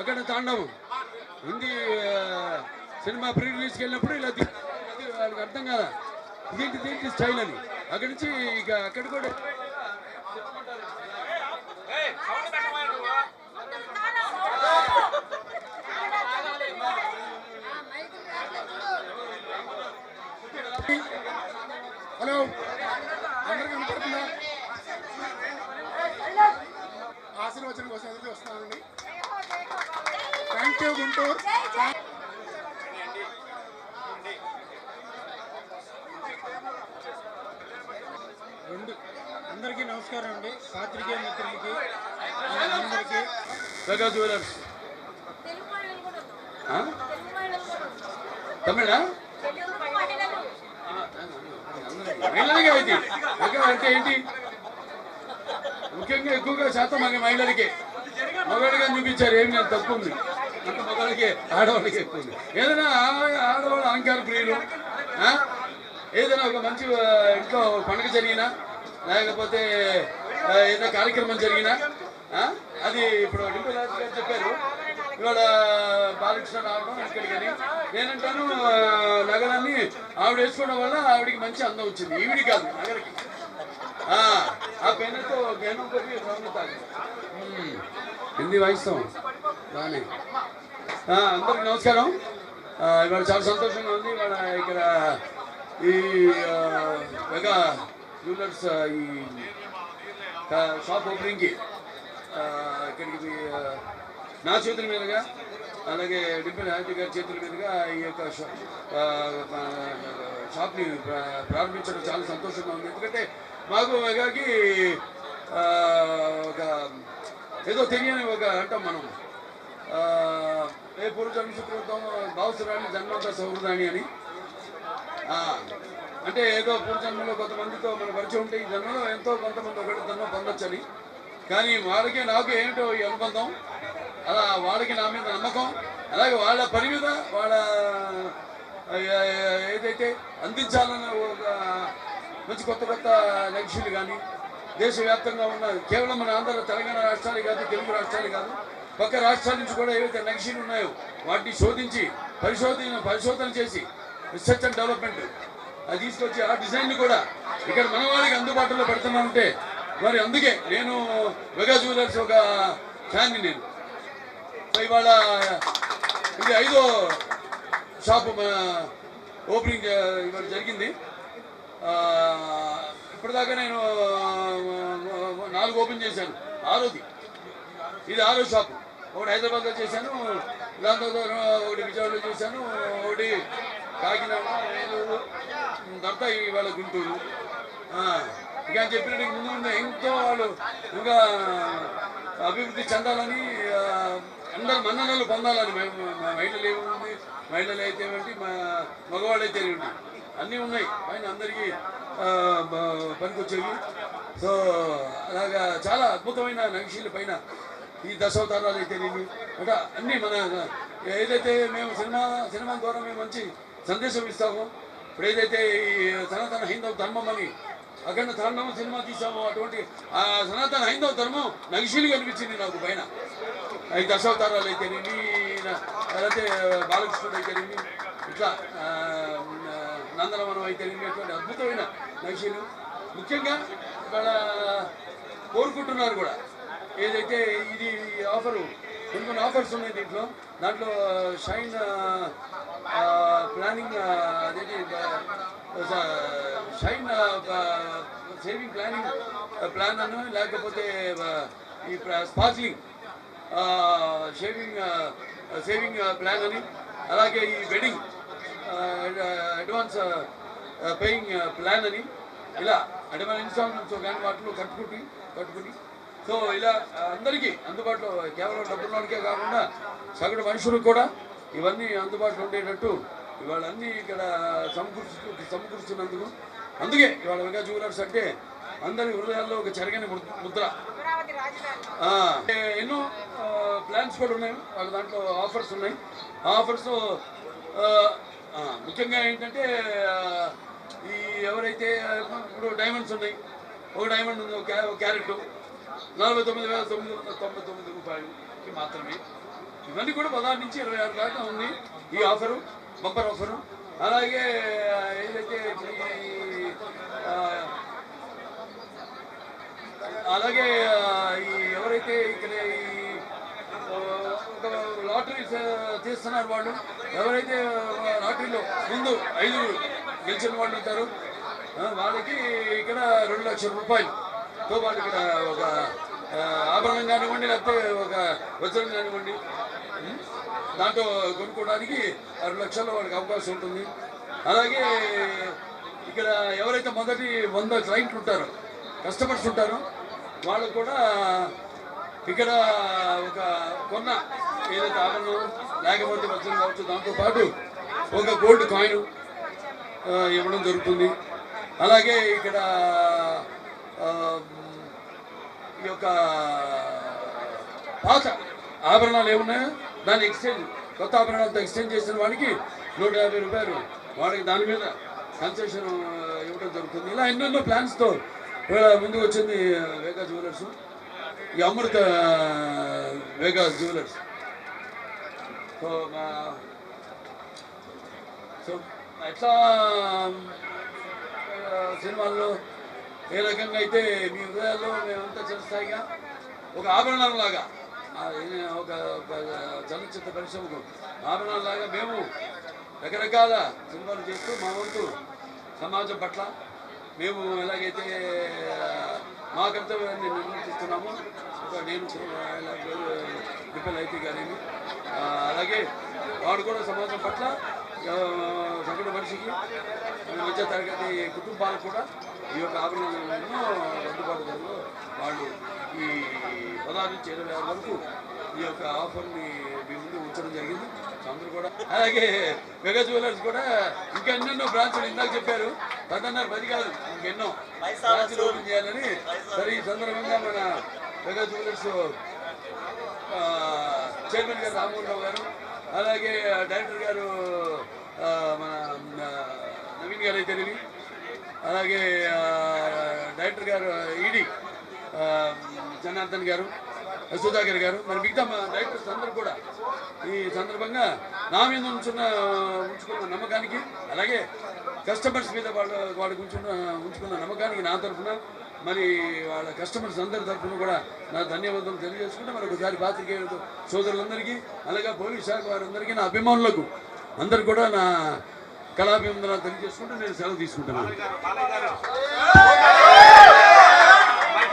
అక్కడ తాండవం Hindi cinema pre రిలీజ్కి వెళ్ళినప్పుడు ఇలా వాళ్ళకి అర్థం కాదా ఇదేంటి స్టైల్ అని అక్కడి నుంచి ఇక అక్కడ కూడా హలో అందరికీ వినపడుతుందా? ఆశీర్వచనం కోసం ఎదురు వస్తున్నానండి. Thank you Guntur. అందరికీ నమస్కారం అండి. పాత్రికేయ మిత్రులకి అందరికీ మెగా జ్యువెలర్స్ తమిళ మహిళలకే అయితే మెగా అంటే ఏంటి? ముఖ్యంగా ఎక్కువగా శాతం మాకు మహిళలకే మగవాడిగా చూపించారు. ఏం లేదు తప్పు ఉంది అంత మగవాళ్ళకి ఆడవాళ్ళకి ఎక్కువ ఉంది. ఏదైనా ఆడవాళ్ళ అలంకార ప్రియులు ఏదైనా ఒక మంచి ఇంట్లో పండుగ జరిగినా లేకపోతే ఏదైనా కార్యక్రమం జరిగినా అది ఇప్పుడు డింపుల్ రాజు గారు చెప్పారు ఇవాళ బాలకృష్ణ రావడం ఇక్కడికని నేనంటాను నగలన్నీ ఆవిడ వేసుకోవడం వల్ల ఆవిడికి మంచి అందం వచ్చింది. ఈవిడి కాదు నగలకి ఆ పెన్నుతో జ్ఞానం కొద్ది సౌందతాలి హిందీ వాయిస్తాం బాగానే. అందరికి నమస్కారం. ఇవాళ చాలా సంతోషంగా ఉంది. ఇవాళ ఇక్కడ ఈ మెగా జ్యువెలర్స్ ఈ షాప్ ఓపెనింగ్కి ఇక్కడికి నా చేతుల మీదుగా అలాగే డింపుల్ రాజు గారి చేతుల మీదుగా ఈ యొక్క షాప్ని ప్రారంభించడం చాలా సంతోషంగా ఉంది. ఎందుకంటే మాకు మెగాకి ఒక ఏదో తెలియని ఒక అంటాం మనం ఏ పూర్వజన్మ సుకృతం భావసురాణి జన్మంతా సౌహృదాన్ని అని అంటే ఏదో పూర్వజన్మలో కొంతమందితో మన పరిచయం ఉంటే ఈ జన్మలో ఎంతో కొంతమంది ఒకటి జన్మ పొందొచ్చని. కానీ వాళ్ళకి నాకు ఏమిటో ఈ అనుబంధం అలా వాళ్ళకి నా మీద నమ్మకం అలాగే వాళ్ళ పని మీద వాళ్ళ ఏదైతే అందించాలన్న ఒక మంచి కొత్త కొత్త లక్ష్యాలు కానీ దేశవ్యాప్తంగా ఉన్న కేవలం మన ఆంధ్ర తెలంగాణ రాష్ట్రాలే కాదు తెలుగు రాష్ట్రాలే కాదు పక్క రాష్ట్రాల నుంచి కూడా ఏవైతే నక్షీలు ఉన్నాయో వాటిని శోధించి పరిశోధన చేసి రీసెర్చ్ అండ్ డెవలప్మెంట్ అది తీసుకొచ్చి ఆ డిజైన్ని కూడా ఇక్కడ మన వాళ్ళకి అందుబాటులో పెడుతున్నామంటే మరి అందుకే నేను మెగా జ్యువెలర్స్ ఒక ఫ్యాన్ని నేను. సో ఇవాళ ఇది 5వ షాపు మన ఓపెనింగ్ ఇవాళ జరిగింది. ఇప్పటిదాకా నేను 4 ఓపెన్ చేశాను. 6వది ఇది 6వ షాపు. ఒకటి హైదరాబాద్లో చేశాను, దాని తర్వాత ఒకటి విజయవాడలో చేశాను, ఒకటి కాకినాడ, ఏలూరు, తర్వాత ఇవాళ గుంటూరు. ఇక చెప్పినట్టు ముందు ముందు ఎంతో వాళ్ళు ఇంకా అభివృద్ధి చెందాలని అందరు మన్ననలు పొందాలని మహిళలు ఏముంది మహిళలు అయితే ఏమిటి మగవాళ్ళు అయితే ఏమిటి అన్నీ ఉన్నాయి పైన అందరికీ పనికొచ్చేవి. సో అలాగా చాలా అద్భుతమైన నక్షీల పైన ఈ దశావతారాలు అయితే అంటే అన్నీ మన ఏదైతే మేము సినిమా ద్వారా మేము మంచి సందేశం ఇస్తామో ఇప్పుడు ఏదైతే ఈ సనాతన హైందవ ధర్మం అని అఖండ తాండవం సినిమా తీసామో అటువంటి ఆ సనాతన హైందవ ధర్మం నగిశీలుగా అనిపించింది నాకు పైన. ఈ దశావతారాలు అయితేనేమి లేకపోతే బాలకృష్ణుడు అయితేనేమి ఇట్లా నందనవనం అయితేనేమి అటువంటి అద్భుతమైన నగిశీలు ముఖ్యంగా ఇక్కడ కోరుకుంటున్నారు కూడా. ఏదైతే ఇది ఆఫరు కొన్ని ఆఫర్స్ ఉన్నాయి దీంట్లో. దాంట్లో షైన్ ప్లానింగ్ అదేంటి షైన్ సేవింగ్ ప్లాన్ అను లేకపోతే ఈ స్పార్క్లింగ్ సేవింగ్ ప్లాన్ అని అలాగే ఈ వెడ్డింగ్ అడ్వాన్స్ పేయింగ్ ప్లాన్ అని ఇలా అంటే మన ఇన్స్టాల్మెంట్స్ కానీ వాటిలో కట్టుకుని సో ఇలా అందరికీ అందుబాటులో కేవలం డబ్బుల్లోనికే కాకుండా సగటు మనుషులకు కూడా ఇవన్నీ అందుబాటులో ఉండేటట్టు ఇవాళ అన్నీ ఇక్కడ సమకూర్చున్నందుకు అందుకే ఇవాళ మెగా జ్యువెలర్స్ అంటే అందరి హృదయాల్లో ఒక చెరగని ముద్ర. ఎన్నో ప్లాన్స్ కూడా ఉన్నాయి వాళ్ళ దాంట్లో ఆఫర్స్ ఉన్నాయి. ఆ ఆఫర్స్ ముఖ్యంగా ఏంటంటే ఈ ఎవరైతే ఇప్పుడు డైమండ్స్ ఉన్నాయి ఒక డైమండ్ ఉంది ఒక క్యారెట్ 49,999 రూపాయలు. వారికి మాత్రమే. ఇవన్నీ కూడా 16 నుంచి 26 దాకా ఉంది ఈ ఆఫరు, బంపర్ ఆఫరు. అలాగే ఏదైతే అలాగే ఈ ఎవరైతే ఇక్కడ ఈ ఒక లాటరీ తీస్తున్నారు వాళ్ళు, ఎవరైతే లాటరీలో ముందు 5 గెలిచిన వాళ్ళు ఉంటారు వాళ్ళకి ఇక్కడ 2 లక్షల రూపాయలతో వాళ్ళు ఇక్కడ ఒక ఆభరణం కానివ్వండి, లేకపోతే ఒక వజ్రం కానివ్వండి దాంట్లో కొనుక్కోవడానికి 2 లక్షల్లో వాళ్ళకి అవకాశం ఉంటుంది. అలాగే ఇక్కడ ఎవరైతే మొదటి 100 క్లయింట్లు ఉంటారో, కస్టమర్స్ ఉంటారో వాళ్ళకు కూడా ఇక్కడ ఒక కొన్న ఏదైతే ఆభరణం లేకపోతే వజ్రం కావచ్చు దాంతోపాటు ఒక గోల్డ్ కాయిన్ ఇవ్వడం జరుగుతుంది. అలాగే ఇక్కడ ఈ యొక్క పాత ఆభరణాలు ఏమున్నాయో దాన్ని ఎక్స్చేంజ్, కొత్త ఆభరణాలతో ఎక్స్చేంజ్ చేసిన వాడికి 150 రూపాయలు వాడికి దాని మీద కన్సెషన్ ఇవ్వడం జరుగుతుంది. ఇలా ఎన్నెన్నో ప్లాన్స్తో ముందుకు వచ్చింది వేగా జ్యువెలర్స్, ఈ అమృత వేగా జ్యువెలర్స్. సో ఎట్లా సినిమాల్లో ఏ రకంగా అయితే మీ హృదయాల్లో మేమంతా చిరస్థాయిగా ఒక ఆభరణంలాగా, ఒక చలనచిత్ర పరిశ్రమకు ఆభరణంలాగా మేము రకరకాల సినిమాలు చేస్తూ మా వంతు సమాజం పట్ల మేము ఎలాగైతే మా కర్తవ్యాన్ని నిర్వర్తిస్తున్నామో, నేను డిపెల్ అయితే కానీ అలాగే వాడు కూడా సమాజం పట్ల సగటు మనిషికి మధ్య తరగతి కుటుంబాలకు కూడా ఈ యొక్క ఆభరణాలను అందుబాటు ధరలో వాళ్ళు ఈ 16 నుంచి 26 వరకు ఈ యొక్క ఆఫర్ని మీ ముందు ఉంచడం జరిగింది. అందరూ కూడా అలాగే మెగా జ్యువెలర్స్ కూడా ఇంకా ఎన్నెన్నో బ్రాంచ్లు ఇందాక చెప్పారు 10 కాదు ఇంకెన్నో బ్రాంచ్లు ఓపెన్ చేయాలని. సరే ఈ సందర్భంగా మన మెగా జ్యువెలర్స్ చైర్మన్ గారు రామ్మోహన్ రావు గారు, అలాగే డైరెక్టర్ గారు మన నవీన్ గారు అయితే అలాగే డైరెక్టర్ గారు ఈడీ జనార్దన్ గారు, సుధాకర్ గారు, మరి మిగతా డైరెక్టర్స్ అందరూ కూడా ఈ సందర్భంగా నా మీద ఉంచుకున్న నమ్మకానికి, అలాగే కస్టమర్స్ మీద వాళ్ళకి ఉంచుకున్న నమ్మకానికి నా తరఫున మరి వాళ్ళ కస్టమర్స్ అందరి తరఫున కూడా నా ధన్యవాదాలు తెలియజేసుకుంటే మరొకసారి పాత్రికేయులు సోదరులందరికీ, అలాగే పోలీస్ శాఖ వారందరికీ, నా అభిమానులకు అందరు కూడా నా కళాభివందనాలు తెలియజేసుకుంటూ నేను సెలవు తీసుకుంటున్నాను.